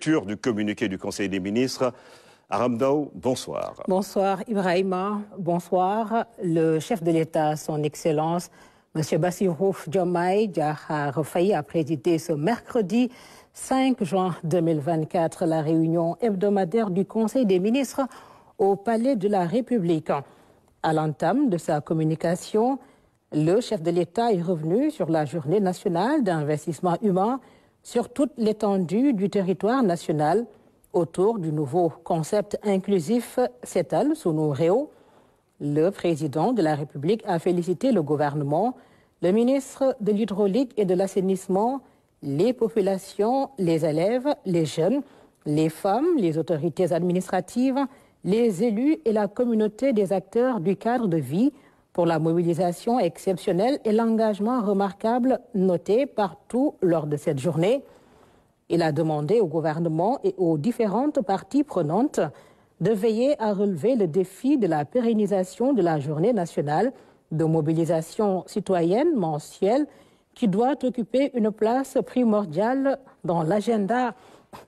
lecture du communiqué du Conseil des ministres. Aram Ndao, bonsoir. Bonsoir Ibrahima, bonsoir. Le chef de l'État, son Excellence, M. Bassirou Diomaye Diakhar Faye, a présidé ce mercredi 5 juin 2024 la réunion hebdomadaire du Conseil des ministres au Palais de la République. À l'entame de sa communication, le chef de l'État est revenu sur la journée nationale d'investissement humain sur toute l'étendue du territoire national autour du nouveau concept inclusif Setal Sunu Réew. Le président de la République a félicité le gouvernement, le ministre de l'Hydraulique et de l'Assainissement, les populations, les élèves, les jeunes, les femmes, les autorités administratives, les élus et la communauté des acteurs du cadre de vie pour la mobilisation exceptionnelle et l'engagement remarquable noté partout lors de cette journée. Il a demandé au gouvernement et aux différentes parties prenantes de veiller à relever le défi de la pérennisation de la journée nationale de mobilisation citoyenne mensuelle qui doit occuper une place primordiale dans l'agenda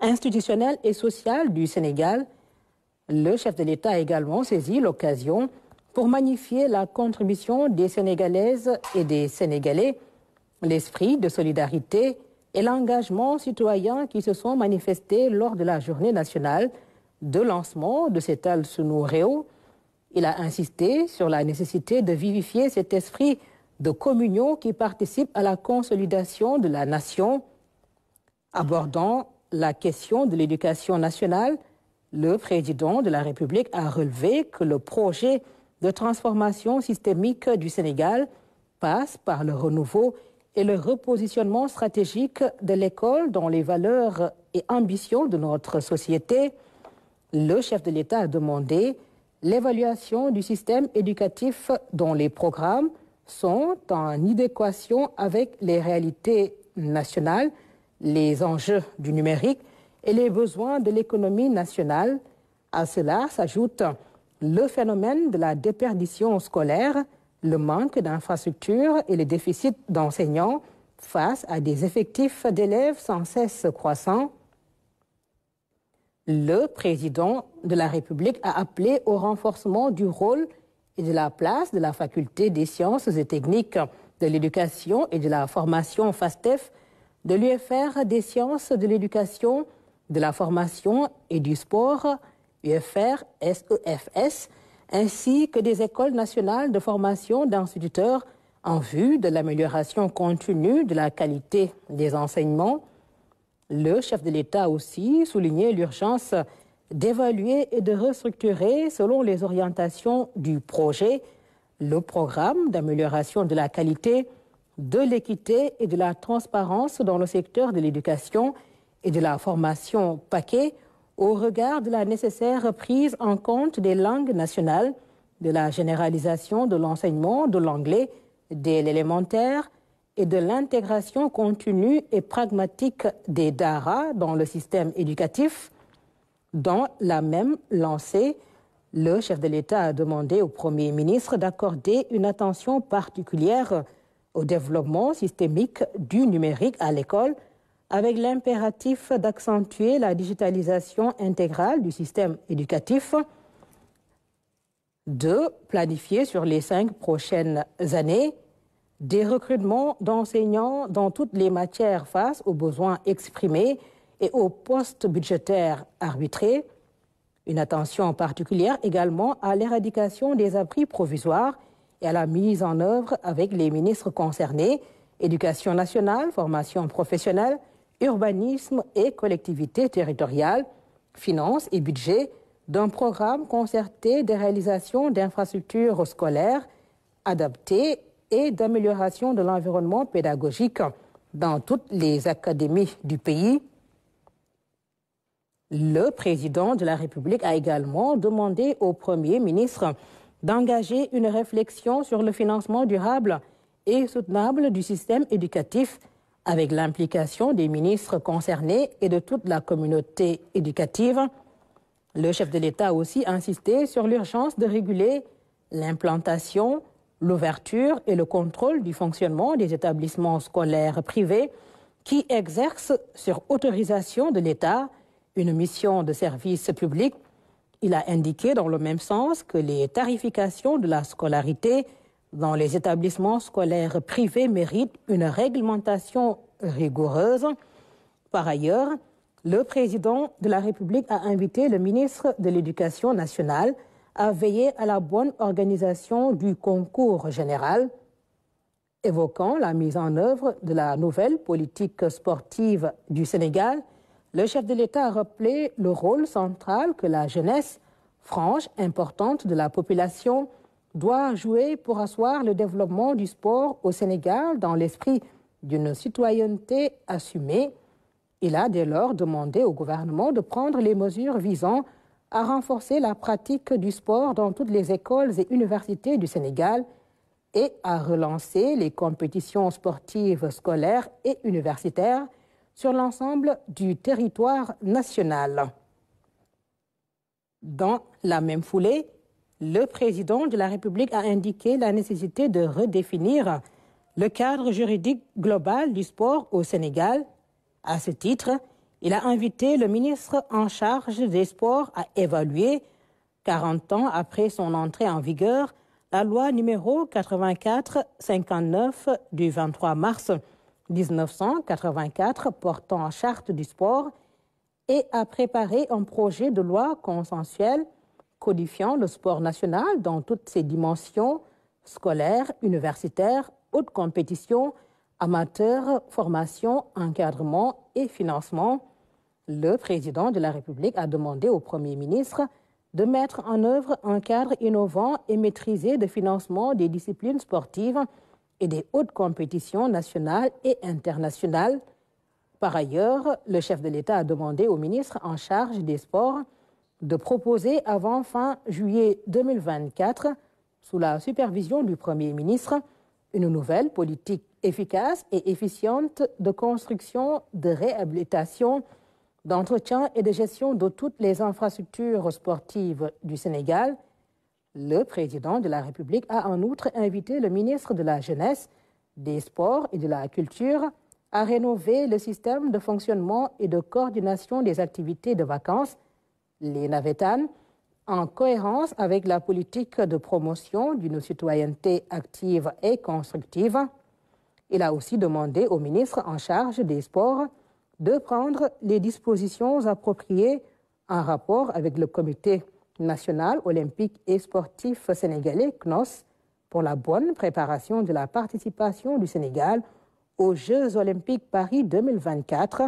institutionnel et social du Sénégal. Le chef de l'État a également saisi l'occasion pour magnifier la contribution des Sénégalaises et des Sénégalais, l'esprit de solidarité et l'engagement citoyen qui se sont manifestés lors de la journée nationale de lancement de Setal Sunu Réew. Il a insisté sur la nécessité de vivifier cet esprit de communion qui participe à la consolidation de la nation. Abordant la question de l'éducation nationale, le président de la République a relevé que le projet de transformation systémique du Sénégal passe par le renouveau et le repositionnement stratégique de l'école dans les valeurs et ambitions de notre société. Le chef de l'État a demandé l'évaluation du système éducatif dont les programmes sont en adéquation avec les réalités nationales, les enjeux du numérique et les besoins de l'économie nationale. À cela s'ajoute le phénomène de la déperdition scolaire, le manque d'infrastructures et le déficit d'enseignants face à des effectifs d'élèves sans cesse croissants. Le président de la République a appelé au renforcement du rôle et de la place de la faculté des sciences et techniques de l'éducation et de la formation FASTEF, de l'UFR des sciences de l'éducation, de la formation et du sport, UFR SEFS, ainsi que des écoles nationales de formation d'instituteurs en vue de l'amélioration continue de la qualité des enseignements. Le chef de l'État a aussi souligné l'urgence d'évaluer et de restructurer, selon les orientations du projet, le programme d'amélioration de la qualité, de l'équité et de la transparence dans le secteur de l'éducation et de la formation paquet, au regard de la nécessaire prise en compte des langues nationales, de la généralisation de l'enseignement de l'anglais dès l'élémentaire et de l'intégration continue et pragmatique des DARA dans le système éducatif. Dans la même lancée, le chef de l'État a demandé au Premier ministre d'accorder une attention particulière au développement systémique du numérique à l'école, avec l'impératif d'accentuer la digitalisation intégrale du système éducatif, de planifier sur les 5 prochaines années des recrutements d'enseignants dans toutes les matières face aux besoins exprimés et aux postes budgétaires arbitrés, une attention particulière également à l'éradication des abris provisoires et à la mise en œuvre avec les ministres concernés, Éducation nationale, formation professionnelle, urbanisme et collectivités territoriales, finances et budget, d'un programme concerté de réalisation d'infrastructures scolaires adaptées et d'amélioration de l'environnement pédagogique dans toutes les académies du pays. Le président de la République a également demandé au Premier ministre d'engager une réflexion sur le financement durable et soutenable du système éducatif avec l'implication des ministres concernés et de toute la communauté éducative. Le chef de l'État a aussi insisté sur l'urgence de réguler l'implantation, l'ouverture et le contrôle du fonctionnement des établissements scolaires privés qui exercent sur autorisation de l'État une mission de service public. Il a indiqué dans le même sens que les tarifications de la scolarité dans les établissements scolaires privés méritent une réglementation rigoureuse. Par ailleurs, le président de la République a invité le ministre de l'Éducation nationale à veiller à la bonne organisation du concours général. Évoquant la mise en œuvre de la nouvelle politique sportive du Sénégal, le chef de l'État a rappelé le rôle central que la jeunesse, frange importante de la population, doit jouer pour asseoir le développement du sport au Sénégal dans l'esprit d'une citoyenneté assumée. Il a dès lors demandé au gouvernement de prendre les mesures visant à renforcer la pratique du sport dans toutes les écoles et universités du Sénégal et à relancer les compétitions sportives scolaires et universitaires sur l'ensemble du territoire national. Dans la même foulée, le président de la République a indiqué la nécessité de redéfinir le cadre juridique global du sport au Sénégal. À ce titre, il a invité le ministre en charge des sports à évaluer, 40 ans après son entrée en vigueur, la loi numéro 84-59 du 23 mars 1984 portant charte du sport et a préparé un projet de loi consensuel codifiant le sport national dans toutes ses dimensions, scolaires, universitaires, haute compétition, amateurs, formation, encadrement et financement. Le président de la République a demandé au Premier ministre de mettre en œuvre un cadre innovant et maîtrisé de financement des disciplines sportives et des hautes compétitions nationales et internationales. Par ailleurs, le chef de l'État a demandé au ministre en charge des sports de proposer avant fin juillet 2024, sous la supervision du Premier ministre, une nouvelle politique efficace et efficiente de construction, de réhabilitation, d'entretien et de gestion de toutes les infrastructures sportives du Sénégal. Le président de la République a en outre invité le ministre de la Jeunesse, des Sports et de la Culture à rénover le système de fonctionnement et de coordination des activités de vacances, les NAVETAN, en cohérence avec la politique de promotion d'une citoyenneté active et constructive. Il a aussi demandé au ministre en charge des Sports de prendre les dispositions appropriées en rapport avec le Comité national olympique et sportif sénégalais, CNOS, pour la bonne préparation de la participation du Sénégal aux Jeux olympiques Paris 2024.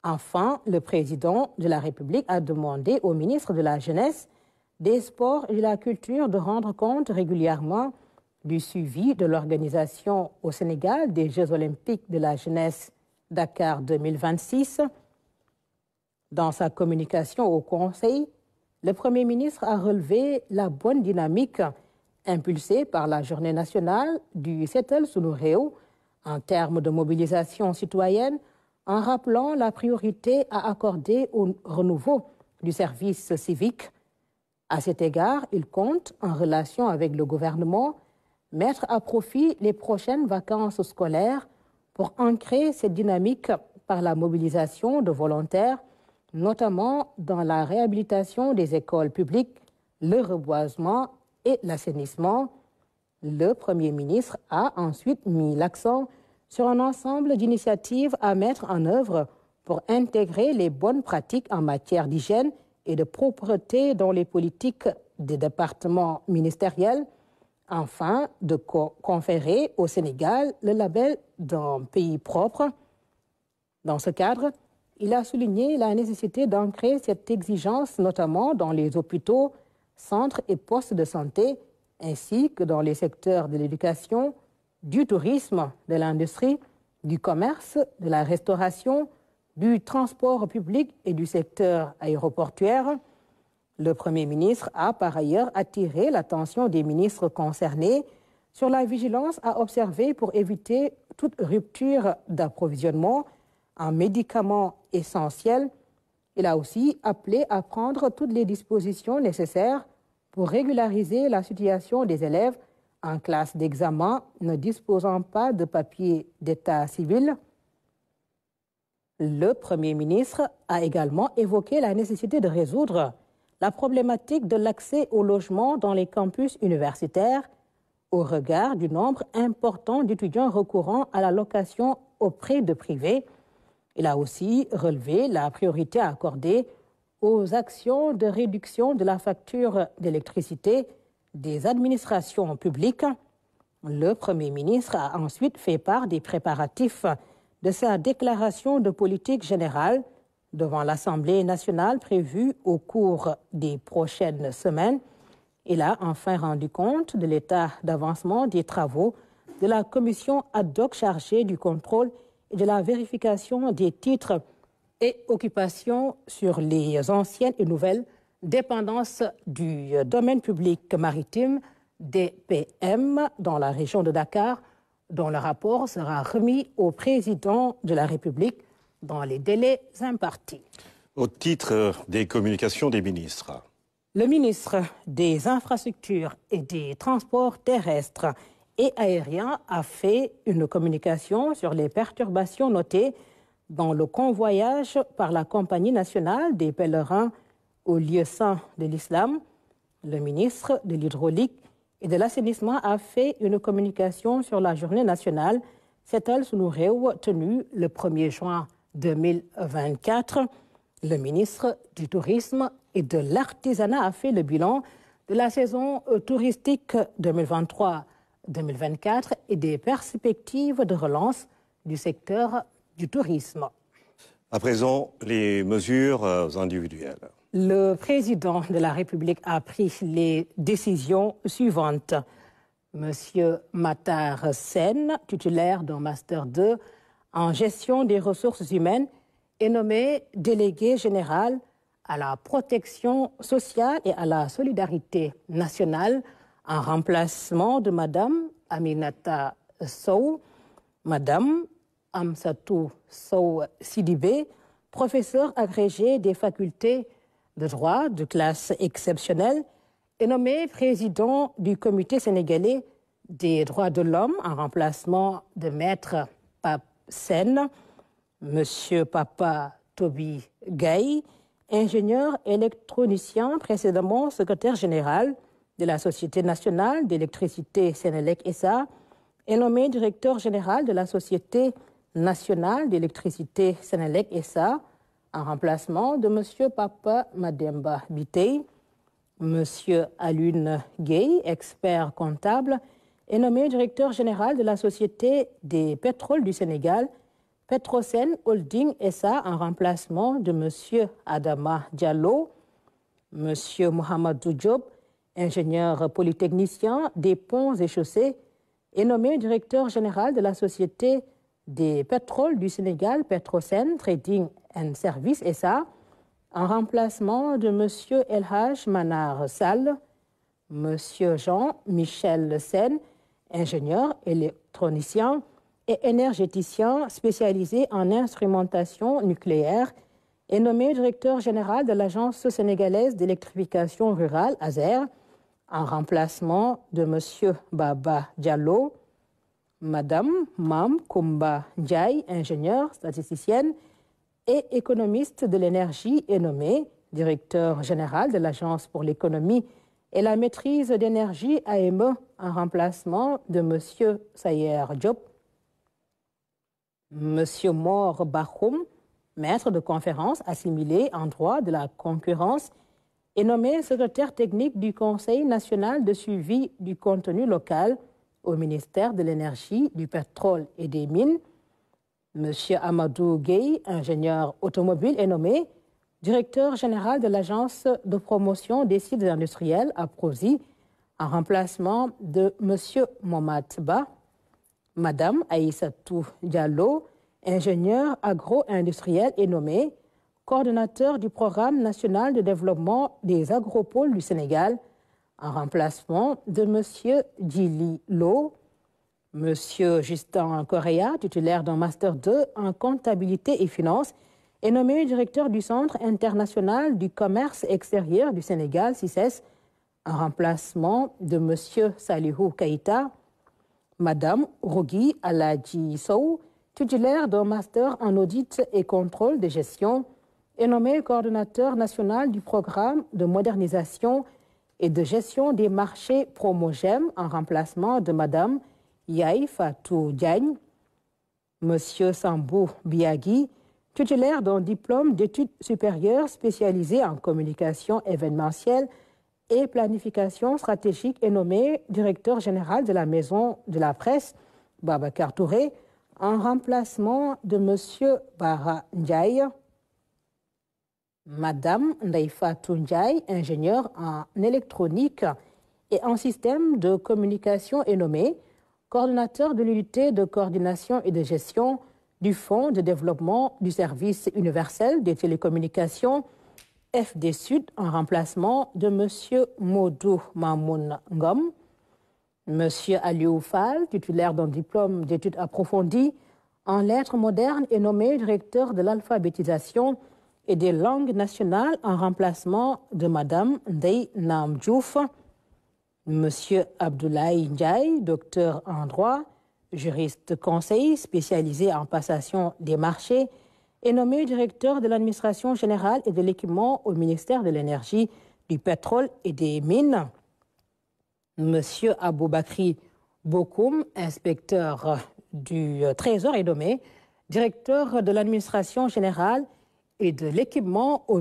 Enfin, le président de la République a demandé au ministre de la Jeunesse, des Sports et de la Culture de rendre compte régulièrement du suivi de l'organisation au Sénégal des Jeux olympiques de la jeunesse Dakar 2026. Dans sa communication au Conseil, le Premier ministre a relevé la bonne dynamique impulsée par la Journée nationale du Seetal Sunu Réew en termes de mobilisation citoyenne, en rappelant la priorité à accorder au renouveau du service civique. À cet égard, il compte, en relation avec le gouvernement, mettre à profit les prochaines vacances scolaires pour ancrer cette dynamique par la mobilisation de volontaires, notamment dans la réhabilitation des écoles publiques, le reboisement et l'assainissement. Le Premier ministre a ensuite mis l'accent sur un ensemble d'initiatives à mettre en œuvre pour intégrer les bonnes pratiques en matière d'hygiène et de propreté dans les politiques des départements ministériels, enfin de conférer au Sénégal le label d'un pays propre. Dans ce cadre, il a souligné la nécessité d'ancrer cette exigence notamment dans les hôpitaux, centres et postes de santé, ainsi que dans les secteurs de l'éducation, du tourisme, de l'industrie, du commerce, de la restauration, du transport public et du secteur aéroportuaire. Le Premier ministre a par ailleurs attiré l'attention des ministres concernés sur la vigilance à observer pour éviter toute rupture d'approvisionnement en médicaments essentiels. Il a aussi appelé à prendre toutes les dispositions nécessaires pour régulariser la situation des élèves en classe d'examen ne disposant pas de papier d'état civil. Le Premier ministre a également évoqué la nécessité de résoudre la problématique de l'accès au logement dans les campus universitaires au regard du nombre important d'étudiants recourant à la location auprès de privés. Il a aussi relevé la priorité à accorder aux actions de réduction de la facture d'électricité des administrations publiques. Le Premier ministre a ensuite fait part des préparatifs de sa déclaration de politique générale devant l'Assemblée nationale prévue au cours des prochaines semaines. Il a enfin rendu compte de l'état d'avancement des travaux de la commission ad hoc chargée du contrôle et de la vérification des titres et occupations sur les anciennes et nouvelles dépendances du domaine public maritime DPM dans la région de Dakar, dont le rapport sera remis au président de la République dans les délais impartis. Au titre des communications des ministres. Le ministre des Infrastructures et des Transports terrestres et aériens a fait une communication sur les perturbations notées dans le convoyage par la Compagnie nationale des pèlerins au lieu saint de l'islam. Le ministre de l'Hydraulique et de l'Assainissement a fait une communication sur la journée nationale Setal Sunu Réew tenue le 1er juin 2024. Le ministre du Tourisme et de l'Artisanat a fait le bilan de la saison touristique 2023-2024 et des perspectives de relance du secteur du tourisme. À présent, les mesures individuelles. Le président de la République a pris les décisions suivantes. Monsieur Matar Sen, titulaire d'un Master 2 en gestion des ressources humaines, est nommé délégué général à la protection sociale et à la solidarité nationale en remplacement de Madame Aminata Sow. Madame Amsatou Sow Sidibé, professeure agrégée des facultés de droit de classe exceptionnelle, est nommé président du Comité sénégalais des droits de l'homme en remplacement de Maître Pape Sen. Monsieur Papa Toby Gaye, ingénieur électronicien, précédemment secrétaire général de la Société nationale d'électricité Sénélec SA, est nommé directeur général de la Société nationale d'électricité Sénélec SA en remplacement de monsieur Papa Mademba Bitey. Monsieur Alun Gueye, expert comptable, est nommé directeur général de la Société des pétroles du Sénégal, Petrosen Holding SA, en remplacement de M. Adama Diallo. M. Mohamedou Diop, ingénieur polytechnicien des ponts et chaussées, est nommé directeur général de la Société des pétroles du Sénégal, Petrosen Trading and Services SA, en remplacement de M. Elhaj Manar Sall. M. Jean-Michel Sen, ingénieur électronicien et énergéticien spécialisé en instrumentation nucléaire, est nommé directeur général de l'Agence sénégalaise d'électrification rurale, ASER, en remplacement de M. Baba Diallo. Madame Mam Koumba Ndiaye, ingénieure statisticienne et économiste de l'énergie, est nommée directeur général de l'Agence pour l'économie et la maîtrise d'énergie AME en remplacement de M. Sayer Diop. M. Mor Bakhoum, maître de conférence assimilé en droit de la concurrence, est nommé secrétaire technique du Conseil national de suivi du contenu local au ministère de l'Énergie, du Pétrole et des Mines. M. Amadou Gueye, ingénieur automobile, est nommé directeur général de l'Agence de promotion des sites industriels, APROSI, en remplacement de M. Momad Ba. Madame Aïssatou Diallo, ingénieure agro-industrielle, est nommée coordonnateur du Programme national de développement des agropoles du Sénégal, en remplacement de M. Djili Lo. M. Justin Correa, titulaire d'un Master 2 en comptabilité et finance, est nommé directeur du Centre international du commerce extérieur du Sénégal, CICES, en remplacement de M. Salihou Keïta. Madame Rougui Aladji Sow, titulaire d'un master en audit et contrôle de gestion, est nommé coordonnateur national du programme de modernisation et de gestion des marchés Promogem en remplacement de Mme Yaye Fatou Diagne. Monsieur Sambou Biagui, titulaire d'un diplôme d'études supérieures spécialisé en communication événementielle et planification stratégique, est nommé directeur général de la Maison de la Presse, Babacar Touré, en remplacement de Monsieur Bara Ndiaye. Madame Ndaifa Ndiaye, ingénieure en électronique et en système de communication, est nommée coordonnateur de l'unité de coordination et de gestion du Fonds de développement du service universel des télécommunications, FD Sud, en remplacement de M. Modou Mamoun Ngom. M. Aliou Fall, titulaire d'un diplôme d'études approfondies en lettres modernes, est nommé directeur de l'alphabétisation et des langues nationales en remplacement de Mme Ndeye Nam Diouf. M. Abdoulaye Ndiaye, docteur en droit, juriste conseil spécialisé en passation des marchés, est nommé directeur de l'administration générale et de l'équipement au ministère de l'Énergie, du pétrole et des mines. M. Aboubakri Bokoum, inspecteur du Trésor, est nommé directeur de l'administration générale et de l'équipement au